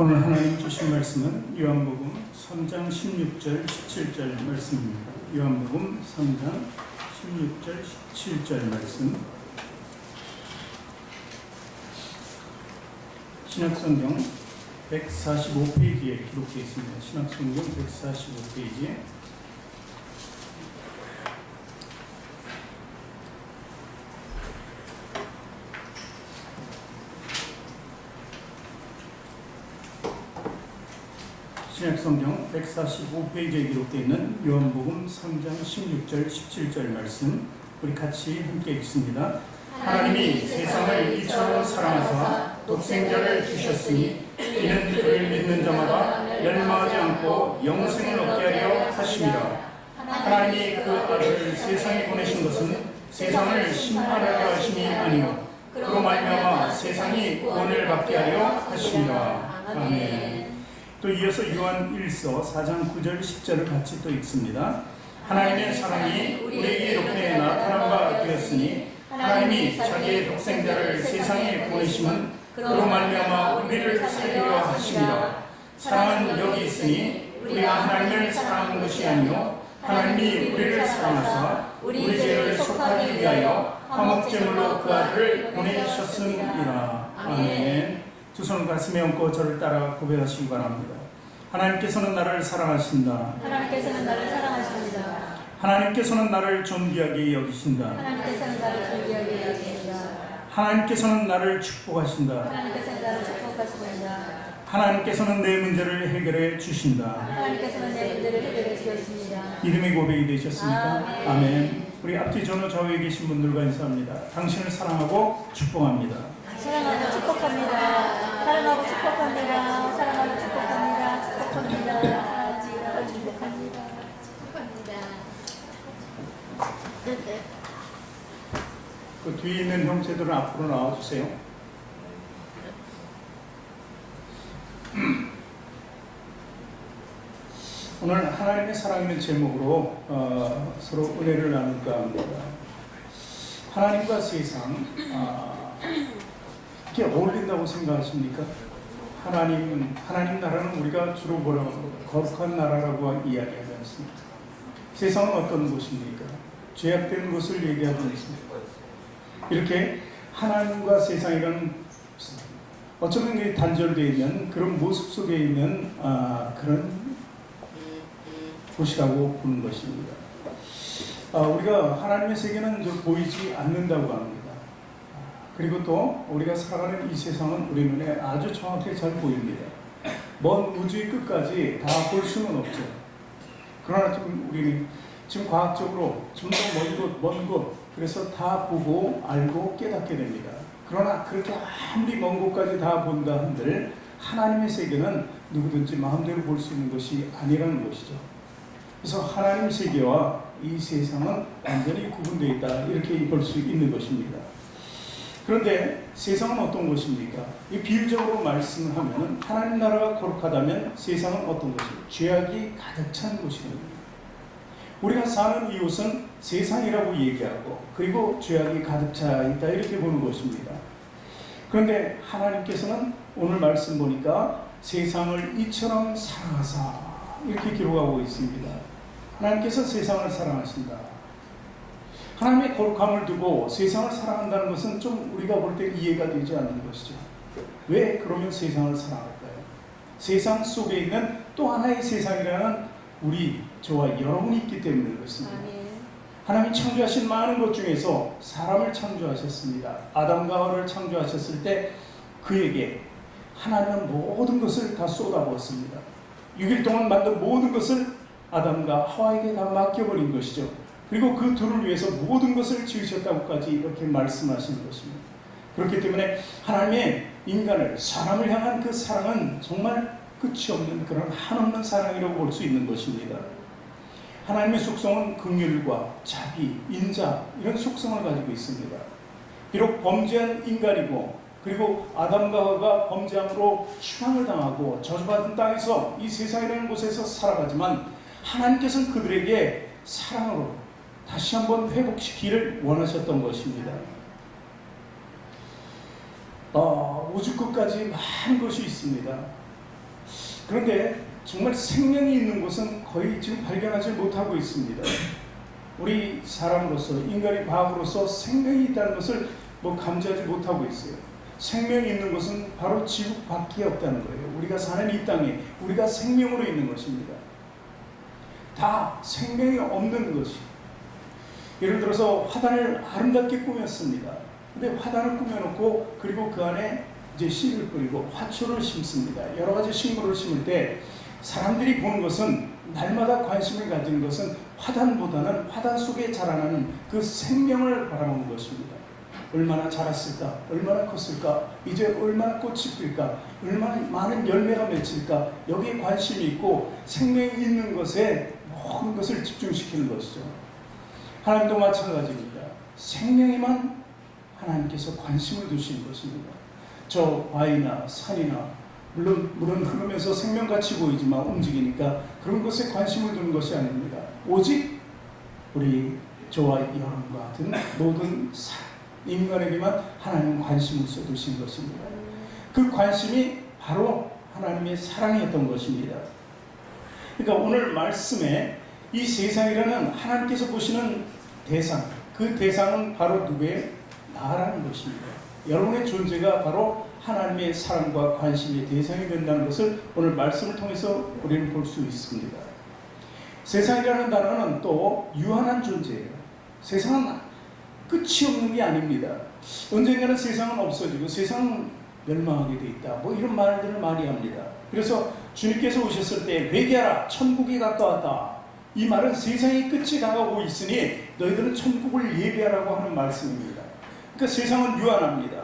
오늘 하나님 주신 말씀은 요한복음 3장 16절 17절 말씀입니다. 요한복음 3장 16절 17절 말씀. 신약성경 145페이지에 기록되어 있습니다. 신약성경 145페이지에 신약성경 145페이지에 기록되어 있는 요한복음 3장 16절 17절 말씀 우리 같이 함께 읽습니다. 하나님이 세상을 이처럼 사랑하사 독생자를 주셨으니 이는 그를 믿는 자마다 멸망하지 않고 영생을 얻게 하려 하심이라. 하나님이 그 아들을 세상에 보내신 것은 세상을 심판하려 하심이 아니요 그로 말미암아 세상이 구원을 받게 하려 하심이라. 아멘. 또 이어서 요한 1서 4장 9절 10절을 같이 또 읽습니다. 하나님의 사랑이 우리에게 이렇게 나타난 바 되었으니 하나님이 자기의 독생자를 세상에 보내심은 그로 말미암아 우리를 살리려 하심이라. 사랑은 여기 있으니 우리가 하나님을 사랑한 것이 아니요 하나님이 우리를 사랑하사 우리 죄를 속하기 위하여 화목제물로 그 아들을 보내셨음이라. 아멘. 두 손을 가슴에 얹고 저를 따라 고백하시기 바랍니다. 하나님께서는 나를 사랑하신다. 하나님께서는 나를 사랑하십니다. 하나님께서는 나를 존귀하게 여기신다. 하나님께서는 나를 존귀하게 여기신다. 하나님께서는 나를 축복하신다. 하나님께서는 나를 축복하십니다. 하나님께서는 내 문제를 해결해 주신다. 하나님께서는 내 문제를 해결해 주셨습니다. 믿음의 고백이 되셨습니까? 아멘. 아멘. 우리 앞뒤 전후 좌우에 계신 분들과 인사합니다. 당신을 사랑하고 축복합니다. 사랑하고 축복합니다. 사랑하고 축복합니다. 사랑하고 축복합니다. 축복합니다. 사랑합니다. 축복합니다. 그 뒤에 있는 형제들은 앞으로 나와주세요. 오늘 하나님의 사랑이라는 제목으로 서로 은혜를 나눌까 합니다. 하나님과 세상 이게 어울린다고 생각하십니까? 하나님 나라는 우리가 주로 뭐라고 거룩한 나라라고 이야기하지 않습니까? 세상은 어떤 곳입니까? 죄악된 곳을 얘기하지 않습니까? 이렇게 하나님과 세상이라는 어쩌면 단절되어 있는 그런 모습 속에 있는 그런 곳이라고 보는 것입니다. 우리가 하나님의 세계는 보이지 않는다고 합니다. 그리고 또 우리가 살아가는 이 세상은 우리 눈에 아주 정확히 잘 보입니다. 먼 우주의 끝까지 다 볼 수는 없죠. 그러나 우리는 지금 과학적으로 좀 더 먼 곳, 그래서 다 보고 알고 깨닫게 됩니다. 그러나 그렇게 아무리 먼 곳까지 다 본다 한들 하나님의 세계는 누구든지 마음대로 볼 수 있는 것이 아니라는 것이죠. 그래서 하나님 세계와 이 세상은 완전히 구분되어 있다, 이렇게 볼 수 있는 것입니다. 그런데 세상은 어떤 것입니까? 이 비유적으로 말씀을 하면 하나님 나라가 거룩하다면 세상은 어떤 것입니까? 죄악이 가득 찬 곳입니다. 우리가 사는 이곳은 세상이라고 얘기하고 그리고 죄악이 가득 차 있다, 이렇게 보는 것입니다. 그런데 하나님께서는 오늘 말씀 보니까 세상을 이처럼 사랑하사, 이렇게 기록하고 있습니다. 하나님께서 세상을 사랑하신다. 하나님의 거룩함을 두고 세상을 사랑한다는 것은 좀 우리가 볼 때 이해가 되지 않는 것이죠. 왜 그러면 세상을 사랑할까요? 세상 속에 있는 또 하나의 세상이라는 저와 여러분이 있기 때문에 그렇습니다. 하나님이 창조하신 많은 것 중에서 사람을 창조하셨습니다. 아담과 하와를 창조하셨을 때 그에게 하나님은 모든 것을 다 쏟아부었습니다. 6일 동안 만든 모든 것을 아담과 하와에게 다 맡겨버린 것이죠. 그리고 그 둘을 위해서 모든 것을 지으셨다고까지 이렇게 말씀하시는 것입니다. 그렇기 때문에 하나님의 인간을, 사람을 향한 그 사랑은 정말 끝이 없는 그런 한없는 사랑이라고 볼 수 있는 것입니다. 하나님의 속성은 긍휼과 자비, 인자, 이런 속성을 가지고 있습니다. 비록 범죄한 인간이고 그리고 아담과 하와가 범죄함으로 추방을 당하고 저주받은 땅에서 이 세상이라는 곳에서 살아가지만 하나님께서는 그들에게 사랑으로 다시 한번 회복시키기를 원하셨던 것입니다. 우주 끝까지 많은 것이 있습니다. 그런데 정말 생명이 있는 곳은 거의 지금 발견하지 못하고 있습니다. 우리 사람으로서, 인간의 과학으로서 생명이 있다는 것을 감지하지 못하고 있어요. 생명이 있는 곳은 바로 지구 밖에 없다는 거예요. 우리가 사는 이 땅에 우리가 생명으로 있는 것입니다. 다 생명이 없는 것이. 예를 들어서 화단을 아름답게 꾸몄습니다. 근데 화단을 꾸며놓고 그리고 그 안에 이제 씨를 뿌리고 화초를 심습니다. 여러 가지 식물을 심을 때 사람들이 보는 것은, 날마다 관심을 가지는 것은 화단보다는 화단 속에 자라나는 그 생명을 바라보는 것입니다. 얼마나 자랐을까? 얼마나 컸을까? 이제 얼마나 꽃이 필까? 얼마나 많은 열매가 맺힐까? 여기에 관심이 있고 생명이 있는 것에 모든 것을 집중시키는 것이죠. 하나님도 마찬가지입니다. 생명에만 하나님께서 관심을 두시는 것입니다. 저 바위나 산이나 물론 흐르면서 생명같이 보이지만 움직이니까 그런 것에 관심을 두는 것이 아닙니다. 오직 우리 저와 여러분과 같은 모든 인간에게만 하나님은 관심을 쏟으신 것입니다. 그 관심이 바로 하나님의 사랑이었던 것입니다. 그러니까 오늘 말씀에 이 세상이라는 하나님께서 보시는 대상, 그 대상은 바로 누구의? 나라는 것입니다. 여러분의 존재가 바로 하나님의 사랑과 관심의 대상이 된다는 것을 오늘 말씀을 통해서 우리는 볼 수 있습니다. 세상이라는 단어는 또 유한한 존재예요. 세상은 끝이 없는 게 아닙니다. 언젠가는 세상은 없어지고 세상은 멸망하게 돼 있다. 이런 말들을 많이 합니다. 그래서 주님께서 오셨을 때 회개하라, 천국이 가까웠다. 이 말은 세상의 끝이 다가오고 있으니 너희들은 천국을 예비하라고 하는 말씀입니다. 그러니까 세상은 유한합니다.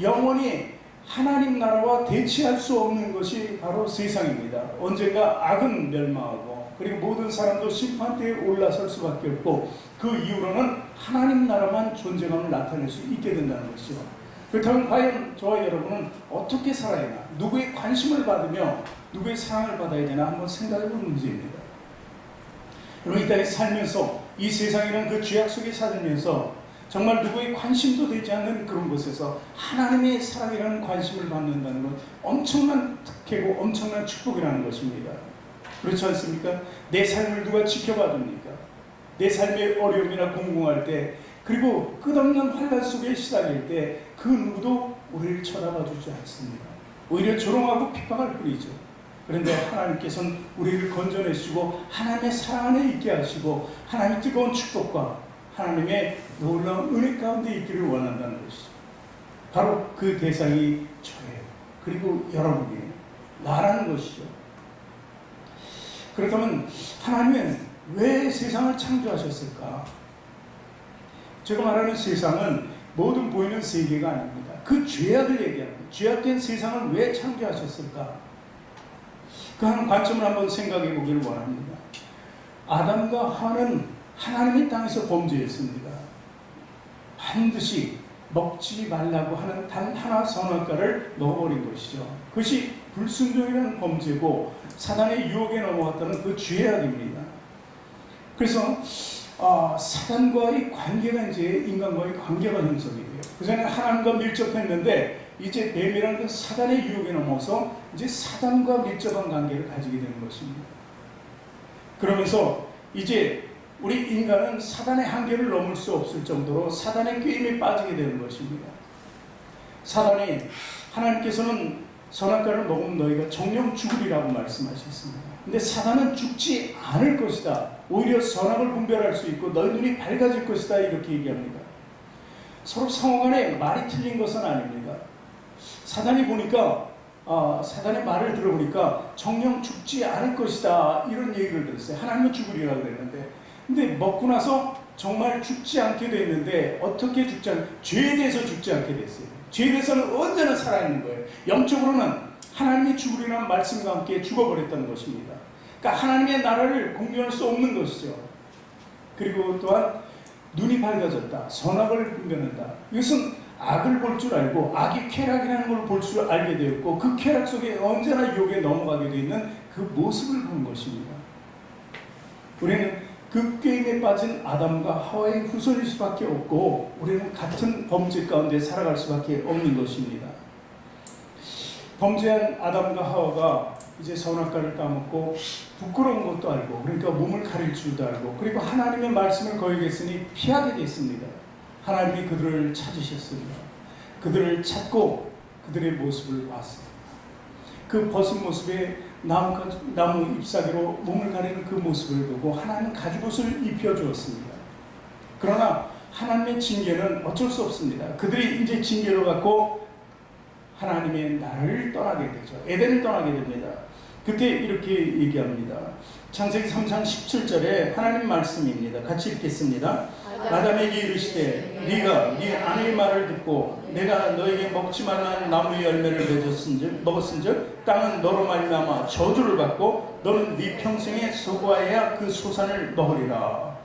영원히 하나님 나라와 대치할 수 없는 것이 바로 세상입니다. 언젠가 악은 멸망하고 그리고 모든 사람도 심판대에 올라설 수밖에 없고 그 이후로는 하나님 나라만 존재감을 나타낼 수 있게 된다는 것이죠. 그렇다면 과연 저와 여러분은 어떻게 살아야 하나? 누구의 관심을 받으며 누구의 사랑을 받아야 되나 한번 생각해볼 문제입니다. 여러분, 이 땅에 살면서 이 세상이라는 그 죄악 속에 살면서 정말 누구의 관심도 되지 않는 그런 곳에서 하나님의 사랑이라는 관심을 받는다는 건 엄청난 특혜고 엄청난 축복이라는 것입니다. 그렇지 않습니까? 내 삶을 누가 지켜봐 줍니까? 내 삶의 어려움이나 공공할 때, 그리고 끝없는 환난 속에 시달릴 때 그 누구도 우리를 쳐다봐 주지 않습니다. 오히려 조롱하고 핍박할 뿐이죠. 그런데 하나님께서는 우리를 건져내시고 하나님의 사랑 안에 있게 하시고 하나님의 뜨거운 축복과 하나님의 놀라운 은혜 가운데 있기를 원한다는 것이죠. 바로 그 대상이 저예요. 그리고 여러분이에요. 나라는 것이죠. 그렇다면 하나님은 왜 세상을 창조하셨을까? 제가 말하는 세상은 모든 보이는 세계가 아닙니다. 그 죄악을 얘기합니다. 죄악된 세상을 왜 창조하셨을까? 그 한 관점을 한번 생각해 보기를 원합니다. 아담과 하와는 하나님의 땅에서 범죄했습니다. 반드시 먹지 말라고 하는 단 하나 선악과를 먹어버린 것이죠. 그것이 불순종이라는 범죄고 사단의 유혹에 넘어갔다는 그 죄악입니다. 그래서 사단과의 관계가 이제 인간과의 관계가 형성이 돼요. 그전에 하나님과 밀접했는데 이제 뱀이라는 그 사단의 유혹에 넘어서 이제 사단과 밀접한 관계를 가지게 되는 것입니다. 그러면서 이제 우리 인간은 사단의 한계를 넘을 수 없을 정도로 사단의 꾀임에 빠지게 되는 것입니다. 사단이, 하나님께서는 선악과를 먹으면 너희가 정령 죽으리라고 말씀하셨습니다. 근데 사단은 죽지 않을 것이다. 오히려 선악을 분별할 수 있고 너희 눈이 밝아질 것이다. 이렇게 얘기합니다. 서로 상호간에 말이 틀린 것은 아닙니다. 사단이 보니까 사단의 말을 들어보니까 정령 죽지 않을 것이다. 이런 얘기를 들었어요. 하나님은 죽으리라고 그랬는데 근데 먹고 나서 정말 죽지 않게 됐는데 어떻게 죽지 않게, 죄에 대해서 죽지 않게 됐어요. 죄에 대해서는 언제나 살아있는 거예요. 영적으로는 하나님이 죽으리라는 말씀과 함께 죽어버렸다는 것입니다. 그러니까 하나님의 나라를 공유할 수 없는 것이죠. 그리고 또한 눈이 밝아졌다. 선악을 분별한다. 이것은 악을 볼 줄 알고 악이 쾌락이라는 걸 볼 줄 알게 되었고 그 쾌락 속에 언제나 유혹에 넘어가게 되어 있는 그 모습을 본 것입니다. 우리는 그 게임에 빠진 아담과 하와의 후손일 수밖에 없고 우리는 같은 범죄 가운데 살아갈 수밖에 없는 것입니다. 범죄한 아담과 하와가 이제 선악과를 따먹고 부끄러운 것도 알고, 그러니까 몸을 가릴 줄도 알고, 그리고 하나님의 말씀을 거역했으니 피하게 됐습니다. 하나님이 그들을 찾으셨습니다. 그들을 찾고 그들의 모습을 봤습니다. 그 벗은 모습에 나무 잎사귀로 몸을 가리는 그 모습을 보고 하나님은 가죽옷을 입혀주었습니다. 그러나 하나님의 징계는 어쩔 수 없습니다. 그들이 이제 징계를 받고 하나님의 나라를 떠나게 되죠. 에덴을 떠나게 됩니다. 그때 이렇게 얘기합니다. 창세기 3장 17절에 하나님 말씀입니다. 같이 읽겠습니다. 아담에게 이르시되 네가 네 아내의 말을 듣고 내가 너에게 먹지 말라는 나무의 열매를 먹었은즉 땅은 너로 말미암아 저주를 받고 너는 네 평생에 수고하여야 그 소산을 먹으리라.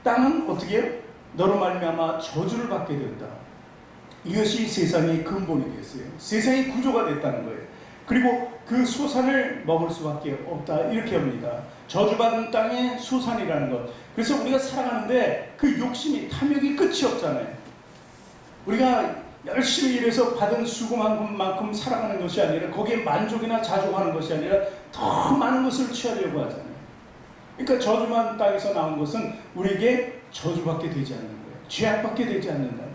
땅은 어떻게 해요? 너로 말미암아 저주를 받게 된다. 이것이 세상의 근본이 됐어요. 세상의 구조가 됐다는 거예요. 그리고 그 소산을 먹을 수밖에 없다, 이렇게 합니다. 저주받은 땅의 소산이라는 것. 그래서 우리가 살아가는데 그 욕심이, 탐욕이 끝이 없잖아요. 우리가 열심히 일해서 받은 수고만큼 살아가는 것이 아니라 거기에 만족이나 자족하는 것이 아니라 더 많은 것을 취하려고 하잖아요. 그러니까 저주받은 땅에서 나온 것은 우리에게 저주받게 되지 않는 거예요. 죄악받게 되지 않는다는 거예요.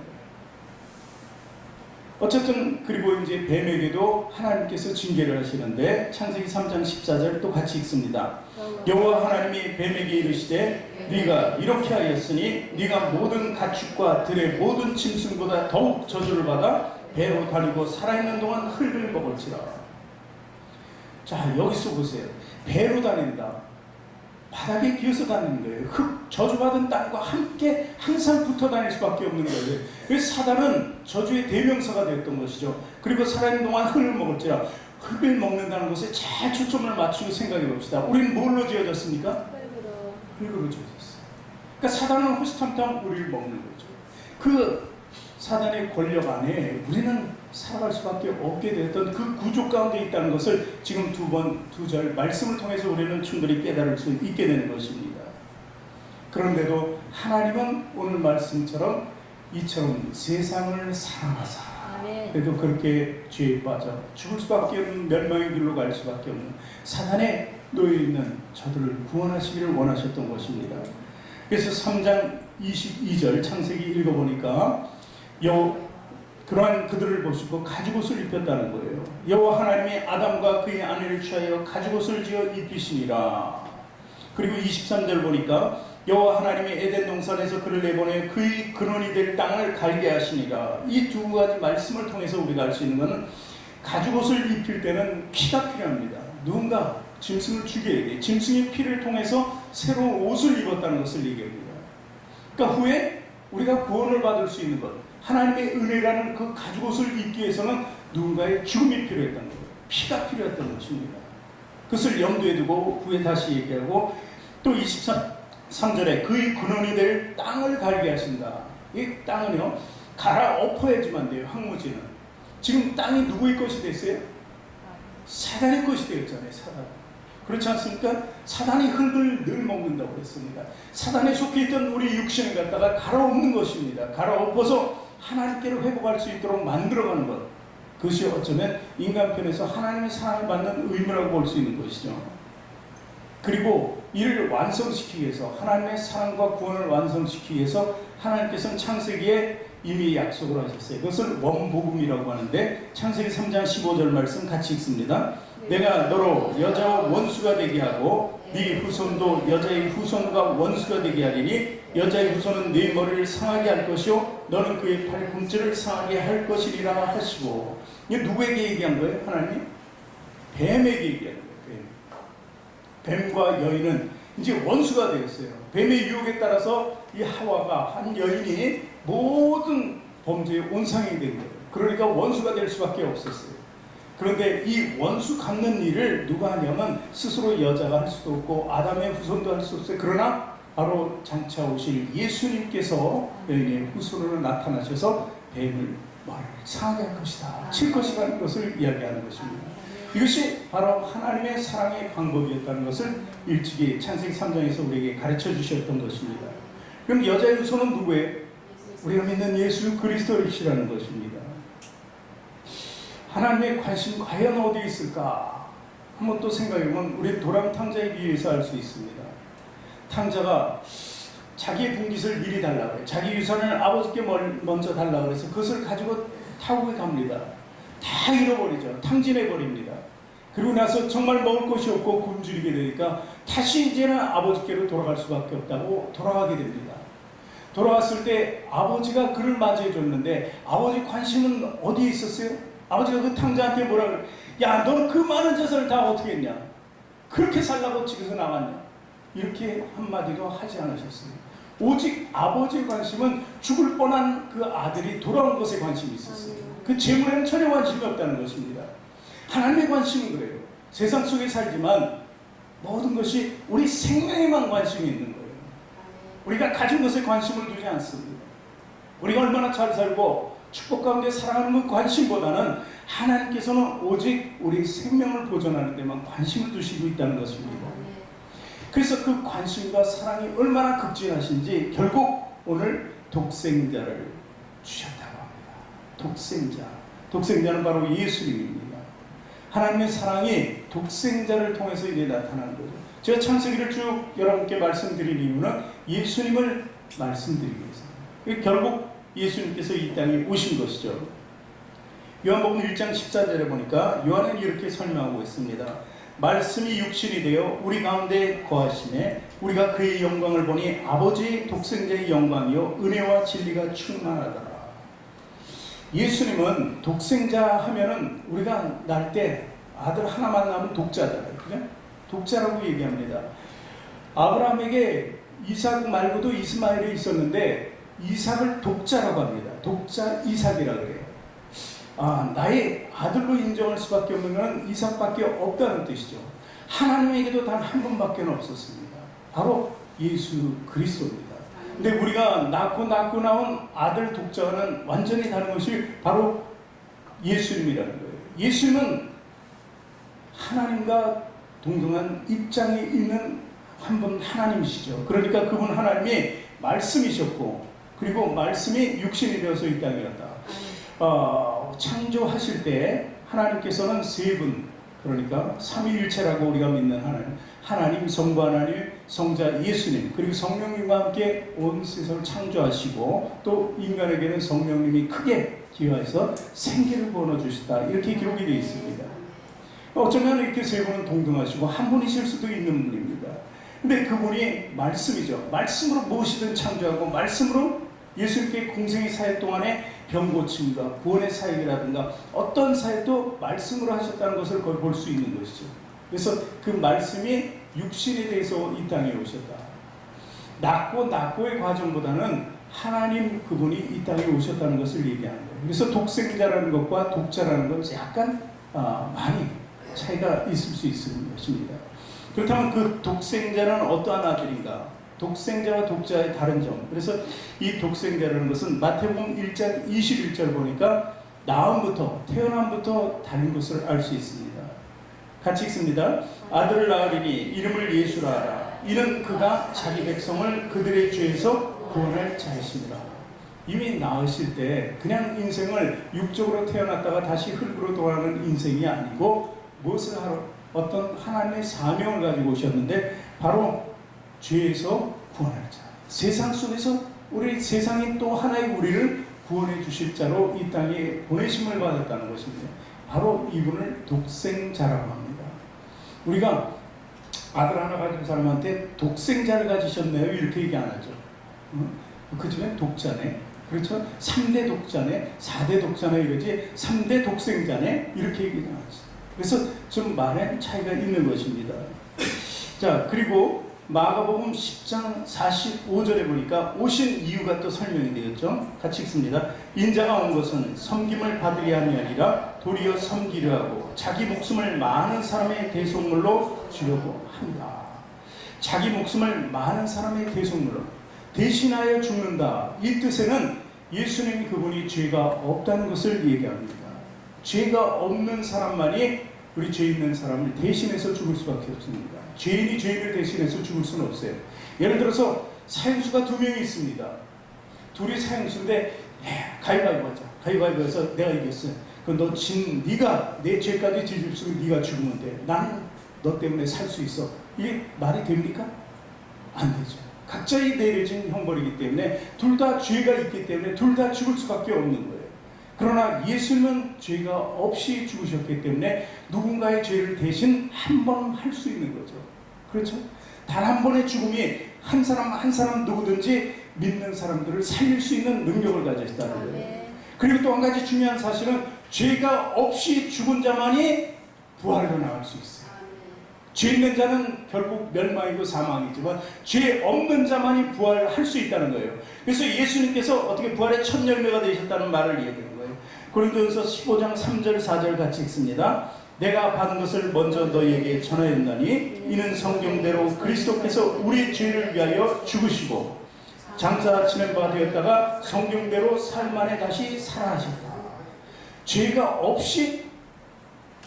어쨌든 그리고 이제 뱀에게도 하나님께서 징계를 하시는데 창세기 3장 14절 또 같이 읽습니다. 여호와 하나님이 뱀에게 이르시되 네가 이렇게 하였으니 네가 모든 가축과 들의 모든 짐승보다 더욱 저주를 받아 배로 다니고 살아있는 동안 흙을 먹을지라. 자, 여기서 보세요. 배로 다닌다. 바닥에 기어서 다니는 거예요. 흙, 저주받은 땅과 함께 항상 붙어 다닐 수밖에 없는 거예요. 그래서 사단은 저주의 대명사가 되었던 것이죠. 그리고 살아있는 동안 흙을 먹을지라. 흙을 먹는다는 것에 잘 초점을 맞추고 생각해 봅시다. 우리는 뭘로 지어졌습니까? 흙으로 지어졌어요. 그러니까 사단은 호시탐탐 우리를 먹는 거죠. 그 사단의 권력 안에 우리는 살아갈 수밖에 없게 되었던 그 구조 가운데 있다는 것을 지금 두 절 말씀을 통해서 우리는 충분히 깨달을 수 있게 되는 것입니다. 그런데도 하나님은 오늘 말씀처럼 이처럼 세상을 사랑하사, 그래도 그렇게 죄에 빠져 죽을 수밖에 없는 멸망의 길로 갈 수밖에 없는 사단에 놓여있는 저들을 구원하시기를 원하셨던 것입니다. 그래서 3장 22절 창세기 읽어보니까 그러한 그들을 보시고 가죽옷을 입혔다는 거예요. 여호와 하나님이 아담과 그의 아내를 취하여 가죽옷을 지어 입히시니라. 그리고 23절 보니까 여호와 하나님이 에덴 동산에서 그를 내보내 그의 근원이 될 땅을 갈게 하시니라. 이 두 가지 말씀을 통해서 우리가 알 수 있는 것은 가죽옷을 입힐 때는 피가 필요합니다. 누군가 짐승을 죽여야 돼. 짐승의 피를 통해서 새로운 옷을 입었다는 것을 얘기합니다. 그러니까 후에 우리가 구원을 받을 수 있는 것, 하나님의 은혜라는 그 가죽옷을 입기 위해서는 누군가의 죽음이 필요했던 거예요. 피가 필요했던 것입니다. 그것을 염두에 두고 후에 다시 얘기하고 또 23절에 그의 근원이 될 땅을 갈게 하신다. 이 땅은요, 갈아엎어야지만 돼요. 황무지는. 지금 땅이 누구의 것이 됐어요? 사단의 것이 되었잖아요. 사단. 그렇지 않습니까? 사단이 흙을 늘 먹는다고 했습니다. 사단에 속해 있던 우리 육신을 갖다가 갈아엎는 것입니다. 갈아엎어서 하나님께로 회복할 수 있도록 만들어가는 것. 그것이 어쩌면 인간편에서 하나님의 사랑을 받는 의무라고 볼 수 있는 것이죠. 그리고 이를 완성시키기 위해서, 하나님의 사랑과 구원을 완성시키기 위해서 하나님께서는 창세기에 이미 약속을 하셨어요. 그것을 원복음이라고 하는데 창세기 3장 15절 말씀 같이 읽습니다. 내가 너로 여자와 원수가 되게 하고 네 후손도 여자의 후손과 원수가 되게 하리니 여자의 후손은 네 머리를 상하게 할 것이요 너는 그의 팔꿈치를 상하게 할 것이리라 하시고. 이게 누구에게 얘기한 거예요? 하나님? 뱀에게 얘기한 거예요. 뱀과 여인은 이제 원수가 되었어요. 뱀의 유혹에 따라서 이 하와가, 한 여인이 모든 범죄의 온상이 된 거예요. 그러니까 원수가 될 수밖에 없었어요. 그런데 이 원수 갚는 일을 누가 하냐면 스스로 여자가 할 수도 없고 아담의 후손도 할 수 없어요. 그러나 바로 장차 오실 예수님께서 여인의 후손으로 나타나셔서 뱀을 상하게 할 것이다, 칠 것이라는 것을 이야기하는 것입니다. 이것이 바로 하나님의 사랑의 방법이었다는 것을 일찍이 창세기 3장에서 우리에게 가르쳐 주셨던 것입니다. 그럼 여자의 후손은 누구예요? 우리가 믿는 예수 그리스도이시라는 것입니다. 하나님의 관심 과연 어디에 있을까? 한번 또 생각해보면 우리 도랑 탕자에 비해서 알 수 있습니다. 탕자가 자기의 분깃을 미리 달라고 해요. 자기 유산을 아버지께 먼저 달라고 해서 그것을 가지고 타국에 갑니다. 다 잃어버리죠. 탕진해버립니다. 그리고 나서 정말 먹을 것이 없고 굶주리게 되니까 다시 이제는 아버지께로 돌아갈 수밖에 없다고 돌아가게 됩니다. 돌아왔을 때 아버지가 그를 맞이해 줬는데 아버지 관심은 어디에 있었어요? 아버지가 그 탕자한테 뭐라 그래? 야, 너는 그 많은 재산을 다 어떻게 했냐? 그렇게 살라고 집에서 나왔냐? 이렇게 한마디도 하지 않으셨어요. 오직 아버지의 관심은 죽을 뻔한 그 아들이 돌아온 것에 관심이 있었어요. 그 재물에는 전혀 관심이 없다는 것입니다. 하나님의 관심은 그래요. 세상 속에 살지만 모든 것이 우리 생명에만 관심이 있는 거예요. 우리가 가진 것에 관심을 두지 않습니다. 우리가 얼마나 잘 살고 축복 가운데 살아가는 그 관심보다는 하나님께서는 오직 우리 생명을 보존하는 데만 관심을 두시고 있다는 것입니다. 그래서 그 관심과 사랑이 얼마나 극진하신지 결국 오늘 독생자를 주셨다고 합니다. 독생자는 바로 예수님입니다. 하나님의 사랑이 독생자를 통해서 이제 나타나는 거죠. 제가 창세기를 쭉 여러분께 말씀드린 이유는 예수님을 말씀드리기 위해서입니다. 결국 예수님께서 이 땅에 오신 것이죠. 요한복음 1장 14절에 보니까 요한은 이렇게 설명하고 있습니다. 말씀이 육신이 되어 우리 가운데 거하심에 우리가 그의 영광을 보니 아버지의 독생자의 영광이요 은혜와 진리가 충만하더라. 예수님은 독생자 하면은 우리가 날 때 아들 하나만 낳으면 독자잖아요. 그죠? 독자라고 얘기합니다. 아브라함에게 이삭 말고도 이스마엘이 있었는데 이삭을 독자라고 합니다. 독자 이삭이라고 그래요. 나의 아들로 인정할 수밖에 없는 것은 이삭밖에 없다는 뜻이죠. 하나님에게도 단 한 분밖에 없었습니다. 바로 예수 그리스도입니다. 근데 우리가 낳고 나온 아들 독자와는 완전히 다른 것이 바로 예수님이라는 거예요. 예수님은 하나님과 동등한 입장에 있는 한 분 하나님이시죠. 그러니까 그분 하나님이 말씀이셨고 그리고 말씀이 육신이 되어서 이 땅에 왔다. 창조하실 때 하나님께서는 세 분, 그러니까 삼위일체라고 우리가 믿는 하나님, 성부 하나님, 성자 예수님, 그리고 성령님과 함께 온 세상을 창조하시고 또 인간에게는 성령님이 크게 기여해서 생기를 부어주셨다. 이렇게 기록이 되어 있습니다. 어쩌면 이렇게 세 분은 동등하시고 한 분이실 수도 있는 분입니다. 근데 그분이 말씀이죠. 말씀으로 무엇이든 창조하고 말씀으로 예수님께 공생의 사역 동안에 병고침과 구원의 사역이라든가 어떤 사역도 말씀으로 하셨다는 것을 거기 볼 수 있는 것이죠. 그래서 그 말씀이 육신에 대해서 이 땅에 오셨다. 낳고의 과정보다는 하나님 그분이 이 땅에 오셨다는 것을 얘기하는 거예요. 그래서 독생자라는 것과 독자라는 건 약간 많이 차이가 있을 수 있는 것입니다. 그렇다면 그 독생자는 어떠한 아들인가? 독생자와 독자의 다른 점. 그래서 이 독생자라는 것은 마태복음 1장 21절 보니까 태어남부터 다른 것을 알 수 있습니다. 같이 읽습니다. 아들을 낳으리니 이름을 예수라 하라. 이는 그가 자기 백성을 그들의 죄에서 구원할 자이시니라. 이미 낳으실 때 그냥 인생을 육적으로 태어났다가 다시 흙으로 돌아가는 인생이 아니고 무엇을 하러 어떤 하나님의 사명을 가지고 오셨는데 바로 죄에서 구원할 자. 세상 속에서 세상이 또 하나의 우리를 구원해 주실 자로 이 땅에 보내심을 받았다는 것입니다. 바로 이분을 독생자라고 합니다. 우리가 아들 하나 가진 사람한테 독생자를 가지셨네요 이렇게 얘기 안 하죠. 그 중에 독자네. 그렇죠? 3대 독자네, 4대 독자네 이러지 3대 독생자네 이렇게 얘기를 하죠. 그래서 좀 말에 차이가 있는 것입니다. 자, 그리고 마가복음 10장 45절에 보니까 오신 이유가 또 설명이 되었죠. 같이 읽습니다. 인자가 온 것은 섬김을 받으리 함이 아니라 도리어 섬기려 하고 자기 목숨을 많은 사람의 대속물로 주려고 합니다. 자기 목숨을 많은 사람의 대속물로 대신하여 죽는다. 이 뜻에는 예수님 그분이 죄가 없다는 것을 얘기합니다. 죄가 없는 사람만이 우리 죄 있는 사람을 대신해서 죽을 수밖에 없습니다. 죄인이 죄인을 대신해서 죽을 수는 없어요. 예를 들어서 사형수가 2명이 있습니다. 둘이 사형수인데 가위바위보 하자. 가위바위보해서 내가 이겼어요. 네가 내 죄까지 뒤집수고 네가 죽으면 돼. 나는 너 때문에 살 수 있어. 이게 말이 됩니까? 안 되죠. 각자의 내려진 형벌이기 때문에 둘 다 죄가 있기 때문에 둘 다 죽을 수밖에 없는 거예요. 그러나 예수님은 죄가 없이 죽으셨기 때문에 누군가의 죄를 대신 한 번 할 수 있는 거죠. 그렇죠? 단 한 번의 죽음이 한 사람 한 사람 누구든지 믿는 사람들을 살릴 수 있는 능력을 가졌다는 거예요. 그리고 또 한 가지 중요한 사실은 죄가 없이 죽은 자만이 부활로 나갈 수 있어요. 죄 있는 자는 결국 멸망이고 사망이지만 죄 없는 자만이 부활할 수 있다는 거예요. 그래서 예수님께서 어떻게 부활의 첫 열매가 되셨다는 말을 이야기하는 거예요. 고린도전서 15장 3절 4절 같이 읽습니다. 내가 받은 것을 먼저 너희에게 전하였나니 이는 성경대로 그리스도께서 우리 죄를 위하여 죽으시고 장사 지낸 바 되었다가 성경대로 살만에 다시 살아나셨다. 죄가 없이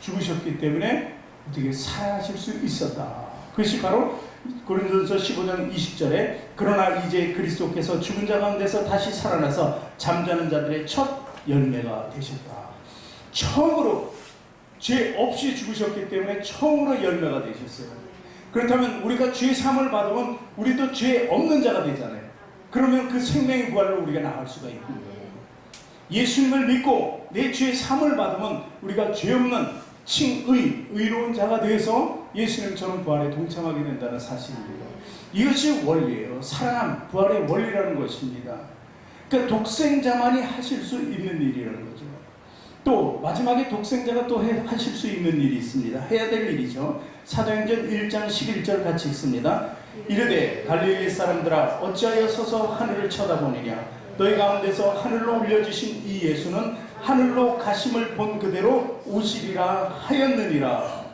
죽으셨기 때문에 어떻게 살아나실 수 있었다. 그것이 바로 고린도전서 15장 20절에 그러나 이제 그리스도께서 죽은 자 가운데서 다시 살아나서 잠자는 자들의 첫 열매가 되셨다. 처음으로 죄 없이 죽으셨기 때문에 처음으로 열매가 되셨어요. 그렇다면 우리가 죄 사함을 받으면 우리도 죄 없는 자가 되잖아요. 그러면 그 생명의 부활로 우리가 나갈 수가 있는 거예요. 예수님을 믿고 내 죄 사함을 받으면 우리가 죄 없는 의로운 자가 되어서 예수님처럼 부활에 동참하게 된다는 사실입니다. 이것이 원리예요. 살아남, 부활의 원리라는 것입니다. 그러니까 독생자만이 하실 수 있는 일이라는 거죠. 또 마지막에 독생자가 또 하실 수 있는 일이 있습니다. 해야 될 일이죠. 사도행전 1장 11절 같이 읽습니다. 이르되 갈릴리 사람들아 어찌하여 서서 하늘을 쳐다보느냐. 너희 가운데서 하늘로 올려주신 이 예수는 하늘로 가심을 본 그대로 오시리라 하였느니라.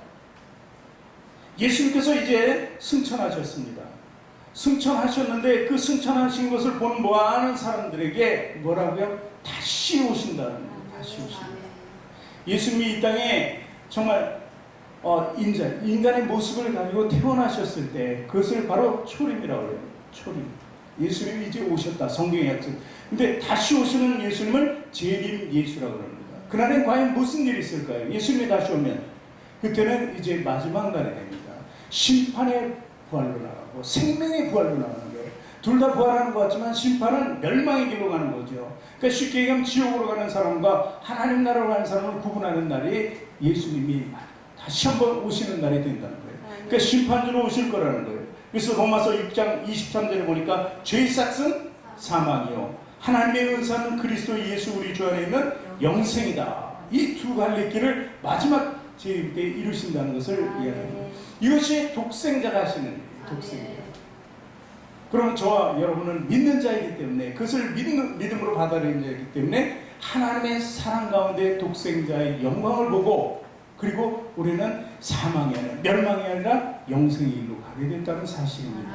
예수님께서 이제 승천하셨습니다. 승천하셨는데 그 승천하신 것을 본 모아하는 사람들에게 뭐라고요? 다시 오신다는 거예요. 다시 오신다. 예수님이 이 땅에 정말 인간의 모습을 가지고 태어나셨을 때 그것을 바로 초림이라고 해요. 초림. 예수님이 이제 오셨다. 성경의 약속. 근데 다시 오시는 예수님을 재림 예수라고 합니다. 그날엔 과연 무슨 일이 있을까요? 예수님이 다시 오면 그때는 이제 마지막 날이 됩니다. 심판의 부활로 나가고 생명의 부활로 나가는 거예요. 둘 다 부활하는 것 같지만 심판은 멸망의 길로 가는 거죠. 그러니까 쉽게 얘기하면 지옥으로 가는 사람과 하나님 나라로 가는 사람을 구분하는 날이 예수님이 다시 한번 오시는 날이 된다는 거예요. 그러니까 심판주로 오실 거라는 거예요. 그래서 로마서 6장 23절에 보니까 죄의 삭은 사망이요 하나님의 은사는 그리스도 예수 우리 주 안에 있는 영생이다. 이 두 갈래길을 마지막 재림 때 이루신다는 것을 이야기합니다. 이것이 독생자가 하시는 일이에요. 독생자. 그러면 저와 여러분은 믿는 자이기 때문에 그것을 믿음으로 받아들이는 자이기 때문에 하나님의 사랑 가운데 독생자의 영광을 보고 그리고 우리는 사망이 아니라 멸망이 아니라 영생의 일로 가게 된다는 사실입니다.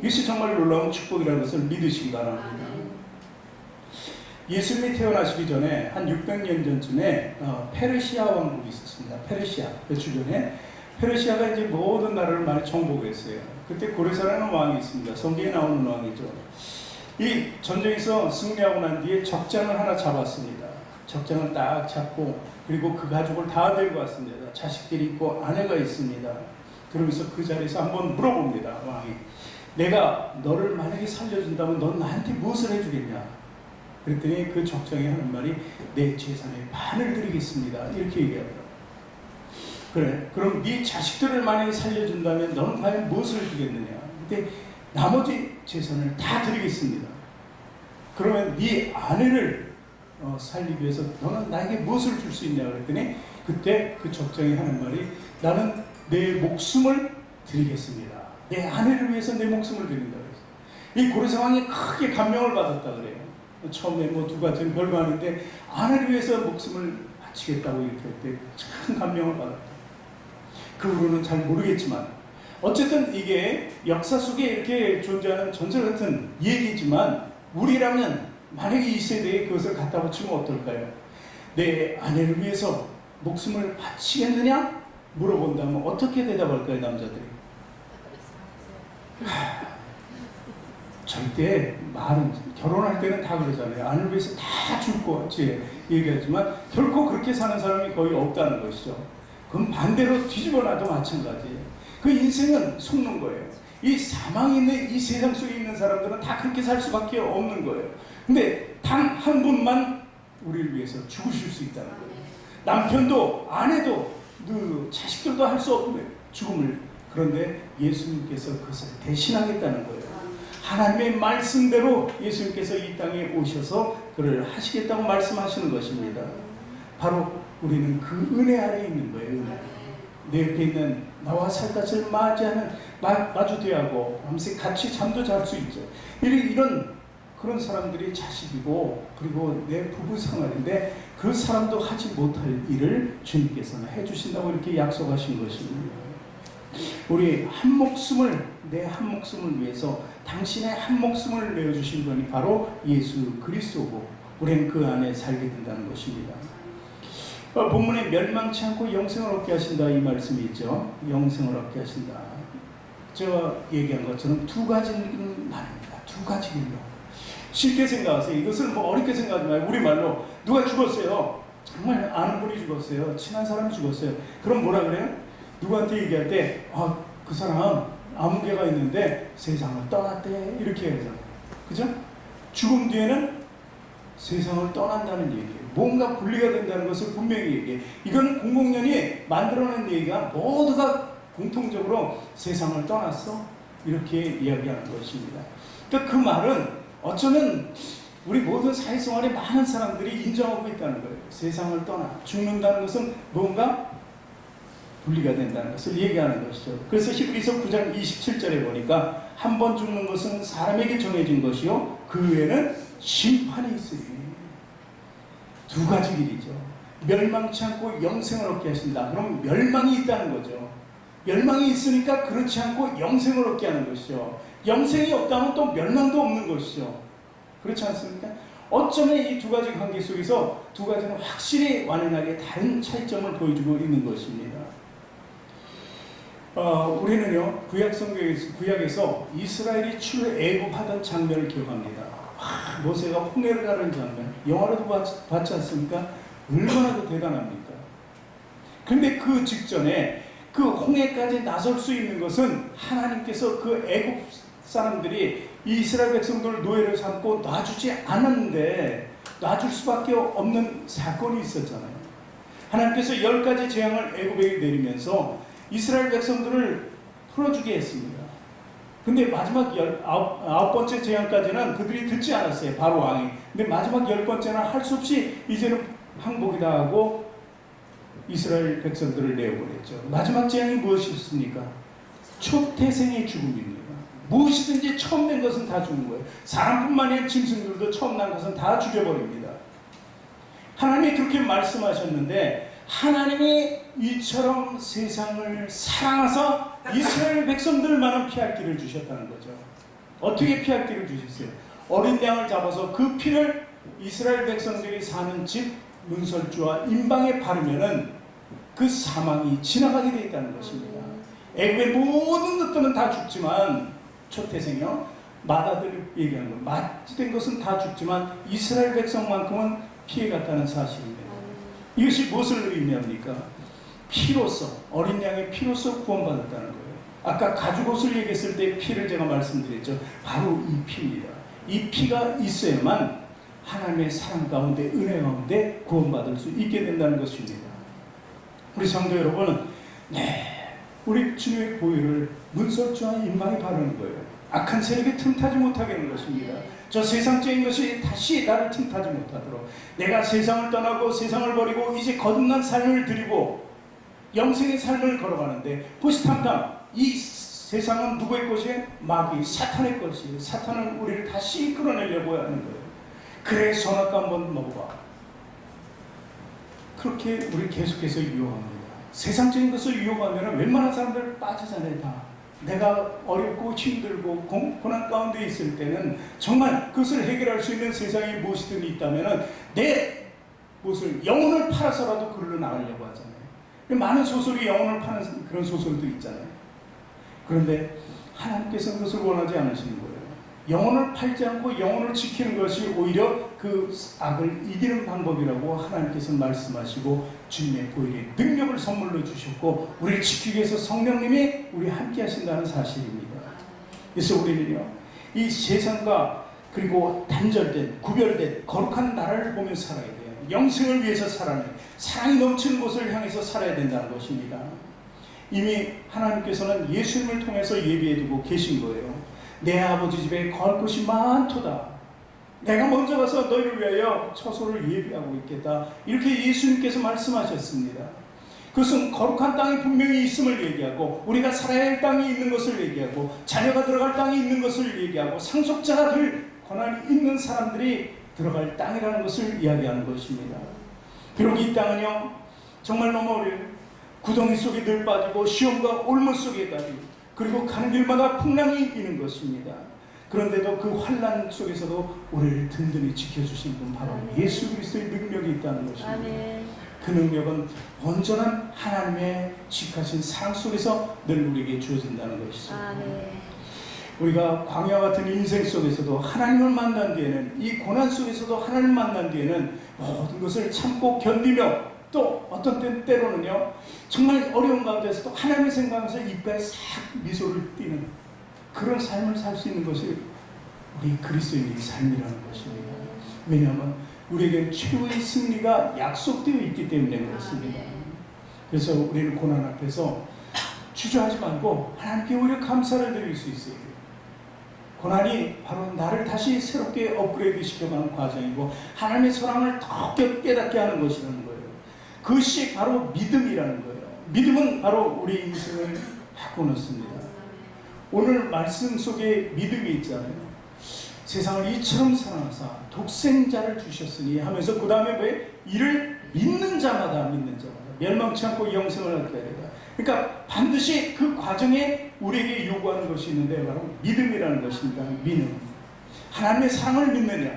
이것이 정말 놀라운 축복이라는 것을 믿으시기 바랍니다. 예수님이 태어나시기 전에 한 600년 전쯤에 페르시아 왕국이 있었습니다. 페르시아 그 주변에 페르시아가 이제 모든 나라를 많이 정복했어요. 그때 고레사라는 왕이 있습니다. 성경에 나오는 왕이죠. 이 전쟁에서 승리하고 난 뒤에 적장을 하나 잡았습니다. 적장을 딱 잡고 그리고 그 가족을 다 데리고 왔습니다. 자식들이 있고 아내가 있습니다. 그러면서 그 자리에서 한번 물어봅니다. 왕이 내가 너를 만약에 살려준다면 넌 나한테 무엇을 해주겠냐. 그랬더니 그 적장이 하는 말이 내 재산의 반을 드리겠습니다. 이렇게 얘기하더라고요. 그래 그럼 네 자식들을 만약에 살려준다면 너는 과연 무엇을 주겠느냐. 근데 나머지 재산을 다 드리겠습니다. 그러면 네 아내를 살리기 위해서 너는 나에게 무엇을 줄 수 있냐 그랬더니 그때 그 적장이 하는 말이 나는 내 목숨을 드리겠습니다. 내 아내를 위해서 내 목숨을 드린다 그랬어요. 이 고레사 왕이 크게 감명을 받았다 그래요. 처음에 뭐 두 가지는 별거 아닌데 아내를 위해서 목숨을 바치겠다고 이렇게 할 때 큰 감명을 받았다. 그 후로는 잘 모르겠지만 어쨌든 이게 역사 속에 이렇게 존재하는 전설 같은 얘기지만 우리라면 만약에 이 세대에 그것을 갖다 붙이면 어떨까요? 내 아내를 위해서 목숨을 바치겠느냐? 물어본다면 어떻게 대답할까요, 남자들이? 절대 말은 결혼할 때는 다 그러잖아요. 아내를 위해서 다 줄 것 같이 얘기하지만 결코 그렇게 사는 사람이 거의 없다는 것이죠. 그럼 반대로 뒤집어놔도 마찬가지예요. 그 인생은 속는 거예요. 이 사망이 있는 이 세상 속에 있는 사람들은 다 그렇게 살 수밖에 없는 거예요. 근데 단 한 분만 우리를 위해서 죽으실 수 있다는 거예요. 남편도 아내도 자식들도 할 수 없는 죽음을. 그런데 예수님께서 그것을 대신하겠다는 거예요. 하나님의 말씀대로 예수님께서 이 땅에 오셔서 그를 하시겠다고 말씀하시는 것입니다. 바로 우리는 그 은혜 아래 있는 거예요. 은혜. 내 옆에 있는 나와 살갗을 맞이하는 마주대하고 밤새 같이 잠도 잘 수 있죠. 이런 그런 사람들이 자식이고 그리고 내 부부 생활인데 그 사람도 하지 못할 일을 주님께서는 해주신다고 이렇게 약속하신 것입니다. 우리 한 목숨을 내 한 목숨을 위해서 당신의 한 목숨을 내어주신 분이 바로 예수 그리스도고 우리는 그 안에 살게 된다는 것입니다. 본문에 멸망치 않고 영생을 얻게 하신다 이 말씀이 있죠. 영생을 얻게 하신다. 제가 얘기한 것처럼 두 가지는 말입니다. 두 가지 길로. 쉽게 생각하세요. 이것을 뭐 어렵게 생각하지 말고 우리말로 누가 죽었어요. 정말 아는 분이 죽었어요. 친한 사람이 죽었어요. 그럼 뭐라 그래요? 누구한테 얘기할 때 그 사람 아무개가 있는데 세상을 떠났대 이렇게 해야죠. 그죠? 죽음 뒤에는 세상을 떠난다는 얘기예요. 뭔가 분리가 된다는 것을 분명히 얘기해요. 이건 공공연히 만들어낸 얘기가 모두가 공통적으로 세상을 떠났어 이렇게 이야기하는 것입니다. 그러니까 그 말은 어쩌면 우리 모든 사회생활에 많은 사람들이 인정하고 있다는 거예요. 세상을 떠나 죽는다는 것은 뭔가 분리가 된다는 것을 얘기하는 것이죠. 그래서 히브리서 9장 27절에 보니까 한 번 죽는 것은 사람에게 정해진 것이요 그 외에는 심판이 있으니 두 가지 길이죠. 멸망치 않고 영생을 얻게 하신다. 그럼 멸망이 있다는 거죠. 멸망이 있으니까 그렇지 않고 영생을 얻게 하는 것이죠. 영생이 없다면 또 멸망도 없는 것이죠. 그렇지 않습니까? 어쩌면 이 두 가지 관계 속에서 두 가지는 확실히 완연하게 다른 차이점을 보여주고 있는 것입니다. 우리는요 구약에서 이스라엘이 출애굽하던 장면을 기억합니다. 모세가 홍해를 가르는 장면 영화로도 봤지 않습니까? 얼마나 대단합니까? 그런데 그 직전에 그 홍해까지 나설 수 있는 것은 하나님께서 그 애굽 사람들이 이스라엘 백성들을 노예로 삼고 놔주지 않았는데 놔줄 수밖에 없는 사건이 있었잖아요. 하나님께서 10가지 재앙을 애굽에 내리면서 이스라엘 백성들을 풀어주게 했습니다. 근데 마지막 9번째 재앙까지는 그들이 듣지 않았어요. 바로 왕이. 근데 마지막 10번째는 할 수 없이 이제는 항복이다 하고 이스라엘 백성들을 내어보냈죠. 마지막 재앙이 무엇이었습니까? 초태생의 죽음입니다. 무엇이든지 처음 된 것은 다 죽는 거예요. 사람뿐만 아니라 짐승들도 처음 난 것은 다 죽여버립니다. 하나님이 그렇게 말씀하셨는데 하나님이 이처럼 세상을 사랑하사 이스라엘 백성들만은 피할 길을 주셨다는 거죠. 어떻게 피할 길을 주셨어요? 어린 양을 잡아서 그 피를 이스라엘 백성들이 사는 집 문설주와 임방에 바르면은 그 사망이 지나가게 되어 있다는 것입니다. 애굽의 모든 것들은 다 죽지만 초태생이요 마다들 얘기하는 거 맞된 것은 다 죽지만 이스라엘 백성만큼은 피해갔다는 사실입니다. 이것이 무엇을 의미합니까? 피로서 어린 양의 피로서 구원받았다는 거예요. 아까 가죽옷을 얘기했을 때 피를 제가 말씀드렸죠. 바로 이 피입니다. 이 피가 있어야만 하나님의 사랑 가운데 은혜 가운데 구원받을 수 있게 된다는 것입니다. 우리 성도 여러분은 우리 주님의 보혈을 문설주와 임방에 바르는 거예요. 악한 세력이 틈타지 못하게 하는 것입니다. 저 세상적인 것이 다시 나를 틈타지 못하도록 내가 세상을 떠나고 세상을 버리고 이제 거듭난 삶을 드리고 영생의 삶을 걸어가는데 호시탐탐 이 세상은 누구의 것이에요? 마귀 사탄의 것이에요. 사탄은 우리를 다시 끌어내려고 하는 거예요. 그래 선악과 한번 먹어봐. 그렇게 우리를 계속해서 유혹합니다. 세상적인 것을 유혹하면 웬만한 사람들 빠지잖아요. 다 내가 어렵고 힘들고 고난 가운데 있을 때는 정말 그것을 해결할 수 있는 세상에 무엇이든 있다면 내 무엇을 영혼을 팔아서라도 그걸로 나가려고 하잖아요. 많은 소설이 영혼을 파는 그런 소설도 있잖아요. 그런데 하나님께서는 그것을 원하지 않으시는 거예요. 영혼을 팔지 않고 영혼을 지키는 것이 오히려 그 악을 이기는 방법이라고 하나님께서 말씀하시고 주님의 보혈의 능력을 선물로 주셨고 우리를 지키기 위해서 성령님이 우리 함께 하신다는 사실입니다. 그래서 우리는요, 이 세상과 그리고 단절된 구별된 거룩한 나라를 보며 살아야 돼요. 영생을 위해서 살아내 사랑이 넘치는 곳을 향해서 살아야 된다는 것입니다. 이미 하나님께서는 예수님을 통해서 예비해두고 계신 거예요. 내 아버지 집에 거할 곳이 많도다. 내가 먼저 가서 너희를 위하여 처소를 예비하고 있겠다. 이렇게 예수님께서 말씀하셨습니다. 그것은 거룩한 땅이 분명히 있음을 얘기하고 우리가 살아야 할 땅이 있는 것을 얘기하고 자녀가 들어갈 땅이 있는 것을 얘기하고 상속자가 될 권한이 있는 사람들이 들어갈 땅이라는 것을 이야기하는 것입니다. 비록 이 땅은요 정말 너무 어려워요. 구덩이 속에 늘 빠지고 시험과 올무 속에까지 그리고 가는 길마다 풍랑이 있는 것입니다. 그런데도 그 환난 속에서도 우리를 든든히 지켜주신 분 바로 예수 그리스도의 능력이 있다는 것입니다. 아멘. 그 능력은 온전한 하나님의 직하신 사랑 속에서 늘 우리에게 주어진다는 것이죠. 아멘. 우리가 광야 같은 인생 속에서도 하나님을 만난 뒤에는 이 고난 속에서도 하나님을 만난 뒤에는 모든 것을 참고 견디며 또 어떤 때로는요 정말 어려운 가운데서도 하나님을 생각하면서 입가에 싹 미소를 띠는 그런 삶을 살 수 있는 것이 우리 그리스도인의 삶이라는 것입니다. 왜냐하면 우리에게 최고의 승리가 약속되어 있기 때문에 그렇습니다. 그래서 우리는 고난 앞에서 주저하지 말고 하나님께 오히려 감사를 드릴 수 있어요. 고난이 바로 나를 다시 새롭게 업그레이드 시켜가는 과정이고 하나님의 사랑을 더 깨닫게 하는 것이라는 거예요. 그것이 바로 믿음이라는 거예요. 믿음은 바로 우리 인생을 바꿔놓습니다. 오늘 말씀 속에 믿음이 있잖아요. 세상을 이처럼 사랑하사 독생자를 주셨으니 하면서 그 다음에 왜 이를 믿는 자마다 멸망치 않고 영생을 얻게 하리라. 그러니까 반드시 그 과정에 우리에게 요구하는 것이 있는데 바로 믿음이라는 것입니다. 믿음. 하나님의 사랑을 믿느냐,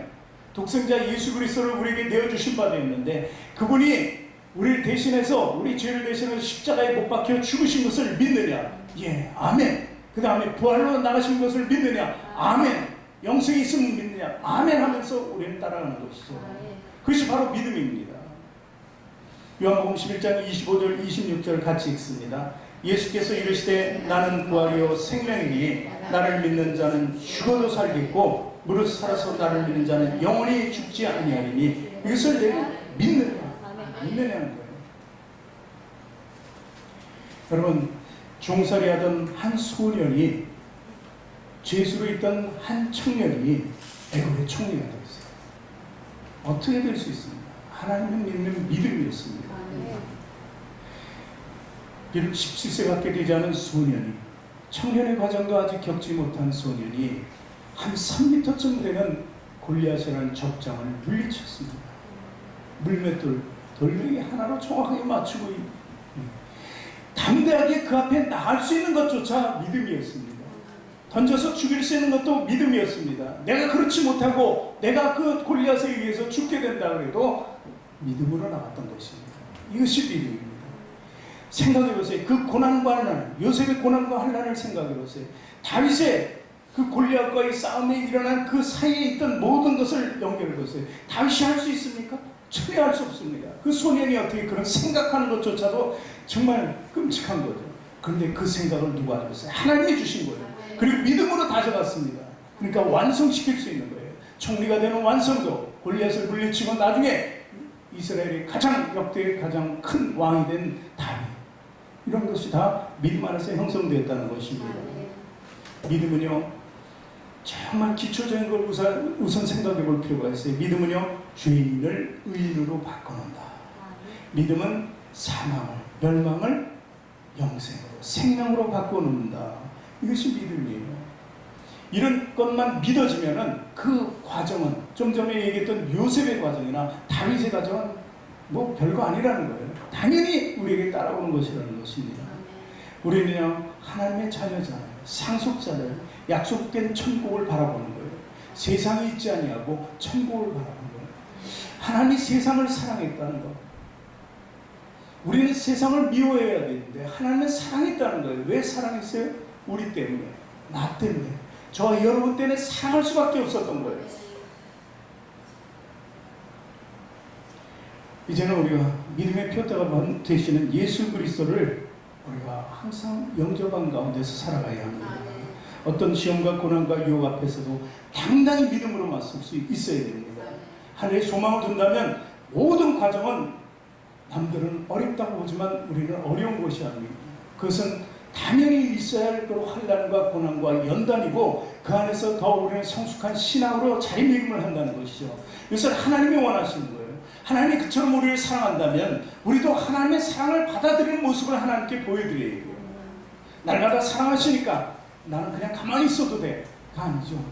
독생자 예수 그리스도를 우리에게 내어주신 바 되었는데 그분이 우리를 대신해서 우리 죄를 대신해서 십자가에 못 박혀 죽으신 것을 믿느냐. 예, 아멘. 그 다음에 부활로 나가신 것을 믿느냐. 아멘. 영생이 있음을 믿느냐. 아멘 하면서 우리는 따라가는 것이죠. 그것이 바로 믿음입니다. 요한복음 11장 25절 26절 같이 읽습니다. 예수께서 이르시되 나는 부활이요 생명이니 나를 믿는 자는 죽어도 살겠고 무릇 살아서 나를 믿는 자는 영원히 죽지 아니하리니 이것을 내가 믿느냐는 거예요. 여러분 종살이 하던 한 소년이 죄수로 있던 한 청년이 애굽의 총리가 되었어요. 어떻게 될 수 있습니까? 하나님을 믿는 믿음이었습니다. 비록 17세밖에 되지 않은 소년이 청년의 과정도 아직 겪지 못한 소년이 한 3m쯤 되는 골리앗이라는 적장을 물리쳤습니다. 물맷돌 돌멩이 하나로 정확하게 맞추고 담대하게 그 앞에 나갈 수 있는 것조차 믿음이었습니다. 던져서 죽일 수 있는 것도 믿음이었습니다. 내가 그렇지 못하고 내가 그 골리앗에 의해서 죽게 된다 그래도 믿음으로 나갔던 것입니다. 이것이 믿음입니다. 생각해보세요. 그 고난과 환난, 요셉의 고난과 환난을 생각해보세요. 다윗의 그 골리앗과의 싸움에 일어난 그 사이에 있던 모든 것을 연결해보세요. 다윗이 할 수 있습니까? 전혀 할 수 없습니다. 그 소년이 어떻게 그런 생각하는 것조차도 정말 끔찍한 거죠. 그런데 그 생각을 누가 하셨어요? 하나님이 주신 거예요. 그리고 믿음으로 다져갔습니다. 그러니까 완성시킬 수 있는 거예요. 총리가 되는 완성도, 골리앗을 물리치고 나중에 이스라엘의 가장 역대 가장 큰 왕이 된 다윗, 이런 것이 다 믿음 안에서 형성되었다는 것입니다. 믿음은요 정말 기초적인 걸 우선 생각해 볼 필요가 있어요. 믿음은요 죄인을 의인으로 바꿔놓는다. 믿음은 사망을, 멸망을 영생으로, 생명으로 바꿔놓는다. 이것이 믿음이에요. 이런 것만 믿어지면은 그 과정은 좀 전에 얘기했던 요셉의 과정이나 다윗의 과정은 뭐 별거 아니라는 거예요. 당연히 우리에게 따라오는 것이라는 것입니다. 우리는요 하나님의 자녀잖아요. 상속자를 약속된 천국을 바라보는 거예요. 세상이 있지 아니하고 천국을 바라보는 거예요. 하나님이 세상을 사랑했다는 것. 우리는 세상을 미워해야 되는데 하나님은 사랑했다는 거예요. 왜 사랑했어요? 우리 때문에, 나 때문에. 저 여러분 때는 사랑할 수밖에 없었던 거예요. 이제는 우리가 믿음의 표대가 되시는 예수 그리스도를 우리가 항상 영접한 가운데서 살아가야 합니다. 어떤 시험과 고난과 유혹 앞에서도 당당히 믿음으로 맞설 수 있어야 됩니다. 하늘에 소망을 둔다면 모든 과정은 남들은 어렵다고 보지만 우리는 어려운 것이 아닙니다. 그것은 당연히 있어야 할 그런 환난과 고난과 연단이고 그 안에서 더 우리는 성숙한 신앙으로 자리매김을 한다는 것이죠. 이것을 하나님이 원하시는 거예요. 하나님이 그처럼 우리를 사랑한다면 우리도 하나님의 사랑을 받아들이는 모습을 하나님께 보여드려야 돼요. 날마다 사랑하시니까 나는 그냥 가만히 있어도 돼. 그거 아니죠.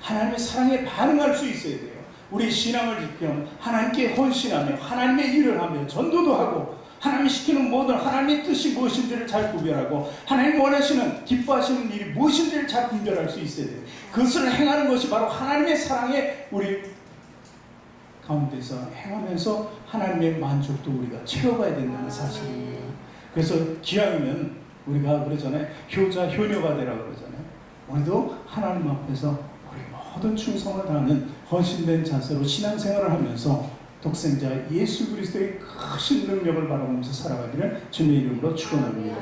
하나님의 사랑에 반응할 수 있어야 돼요. 우리 신앙을 지키며 하나님께 헌신하며 하나님의 일을 하며 전도도 하고 하나님이 시키는 모든 하나님의 뜻이 무엇인지를 잘 구별하고 하나님 원하시는 기뻐하시는 일이 무엇인지를 잘 분별할 수 있어야 돼요. 그것을 행하는 것이 바로 하나님의 사랑에 우리 가운데서 행하면서 하나님의 만족도 우리가 채워가야 된다는 사실입니다. 그래서 기왕이면 우리가 그러잖아요. 효자 효녀가 되라 그러잖아요. 우리도 하나님 앞에서 우리 모든 충성을 다하는 헌신된 자세로 신앙생활을 하면서 독생자 예수 그리스도의 크신 능력을 바라보면서 살아가기를 주님의 이름으로 축원합니다.